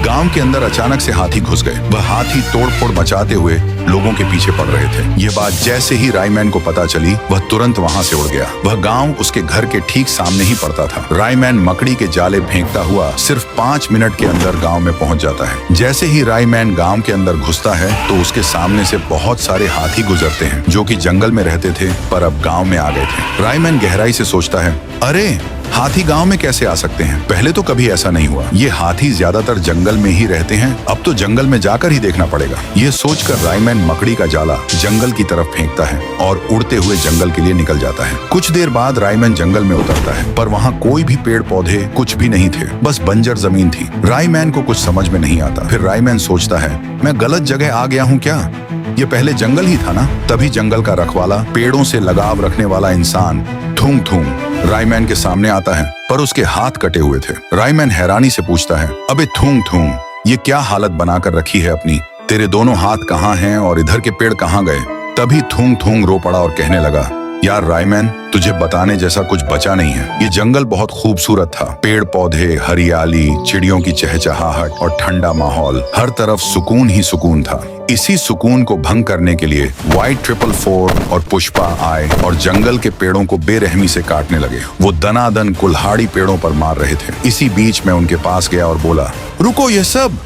गांव के अंदर अचानक से हाथी घुस गए। वह हाथी तोड़फोड़ मचाते हुए लोगों के पीछे पड़ रहे थे। यह बात जैसे ही रायमैन को पता चली, वह तुरंत वहां से उड़ गया। वह गांव उसके घर के ठीक सामने ही पड़ता था। रायमैन मकड़ी के जाले फेंकता हुआ सिर्फ 5 मिनट के अंदर गांव में पहुंच जाता है। जैसे ही रायमैन गांव के अंदर घुसता है तो उसके सामने से बहुत सारे हाथी गुजरते हैं, जो कि जंगल में रहते थे पर अब गांव में आ गए थे। रायमैन गहराई से सोचता है, अरे हाथी गांव में कैसे आ सकते हैं? पहले तो कभी ऐसा नहीं हुआ। ये हाथी ज्यादातर जंगल में ही रहते हैं, अब तो जंगल में जाकर ही देखना पड़ेगा। ये सोचकर रायमैन मकड़ी का जाला जंगल की तरफ फेंकता है और उड़ते हुए जंगल के लिए निकल जाता है। कुछ देर बाद रायमैन जंगल में उतरता है, पर वहाँ कोई भी पेड़ पौधे कुछ भी नहीं थे, बस बंजर जमीन थी। रायमैन को कुछ समझ में नहीं आता। फिर रायमैन सोचता है, मैं गलत जगह आ गया हूँ क्या? ये पहले जंगल ही था ना? तभी जंगल का रखवाला, पेड़ों से लगाव रखने वाला इंसान थूंग थूंग रायमैन के सामने आता है, पर उसके हाथ कटे हुए थे। रायमैन हैरानी से पूछता है, अबे थूंग थूंग, ये क्या हालत बनाकर रखी है अपनी? तेरे दोनों हाथ कहाँ हैं और इधर के पेड़ कहाँ गए? तभी थूंग थूंग रो पड़ा और कहने लगा, यार रायमैन, तुझे बताने जैसा कुछ बचा नहीं है। ये जंगल बहुत खूबसूरत था, पेड़ पौधे, हरियाली, चिड़ियों की चहचहाहट और ठंडा माहौल, हर तरफ सुकून ही सुकून था। इसी सुकून को भंग करने के लिए व्हाइट 444 और पुष्पा आए और जंगल के पेड़ों को बेरहमी से काटने लगे। वो दनादन कुल्हाड़ी पेड़ों पर मार रहे थे। इसी बीच मैं उनके पास गया और बोला, रुको ये सब।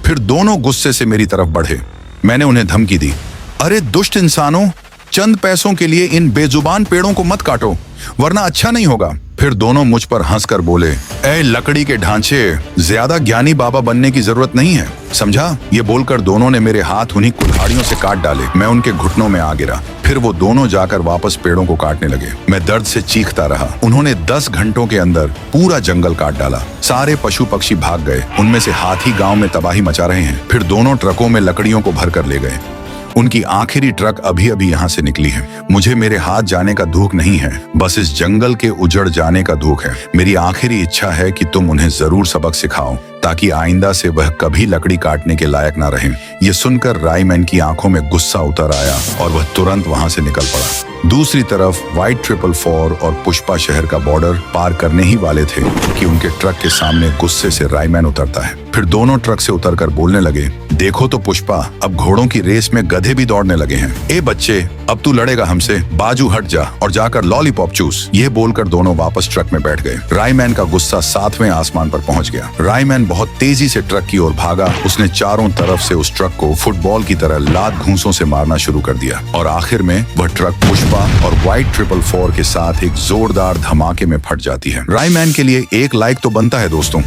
फिर दोनों गुस्से से मेरी तरफ बढ़े। मैंने उन्हें धमकी दी, अरे दुष्ट इंसानों, चंद पैसों के लिए इन बेजुबान पेड़ों को मत काटो, वरना अच्छा नहीं होगा। फिर दोनों मुझ पर हंसकर बोले, ए लकड़ी के ढांचे, ज्यादा ज्ञानी बाबा बनने की जरूरत नहीं है, समझा? ये बोलकर दोनों ने मेरे हाथ उन्हीं कुल्हाड़ियों से काट डाले। मैं उनके घुटनों में आ गिरा। फिर वो दोनों जाकर वापस पेड़ों को काटने लगे। मैं दर्द से चीखता रहा। उन्होंने 10 घंटों के अंदर पूरा जंगल काट डाला। सारे पशु पक्षी भाग गए। उनमें से हाथी गांव में तबाही मचा रहे हैं। फिर दोनों ट्रकों में लकड़ियों को भर कर ले गए। उनकी आखिरी ट्रक अभी अभी यहाँ से निकली है। मुझे मेरे हाथ जाने का दुख नहीं है, बस इस जंगल के उजड़ जाने का दुख है। मेरी आखिरी इच्छा है कि तुम उन्हें जरूर सबक सिखाओ, ताकि आइंदा से वह कभी लकड़ी काटने के लायक ना रहें। ये सुनकर रायमैन की आंखों में गुस्सा उतर आया और वह तुरंत वहां से निकल पड़ा। दूसरी तरफ व्हाइट 444 और पुष्पा शहर का बॉर्डर पार करने ही वाले थे कि उनके ट्रक के सामने गुस्से से रायमैन उतरता है। फिर दोनों ट्रक से उतरकर बोलने लगे, देखो तो पुष्पा, अब घोड़ों की रेस में गधे भी दौड़ने लगे हैं। ए बच्चे, अब तू लड़ेगा हमसे, बाजू हट जा और जाकर लॉलीपॉप चूस। ये बोलकर दोनों वापस ट्रक में बैठ गए। रायमैन का गुस्सा 7वें आसमान पर पहुंच गया। रायमैन बहुत तेजी से ट्रक की ओर भागा। उसने चारों तरफ से उस ट्रक को फुटबॉल की तरह लात घूंसों से मारना शुरू कर दिया और आखिर में वह ट्रक पुष्पा और व्हाइट 444 के साथ एक जोरदार धमाके में फट जाती है। रायमैन के लिए एक लाइक तो बनता है दोस्तों।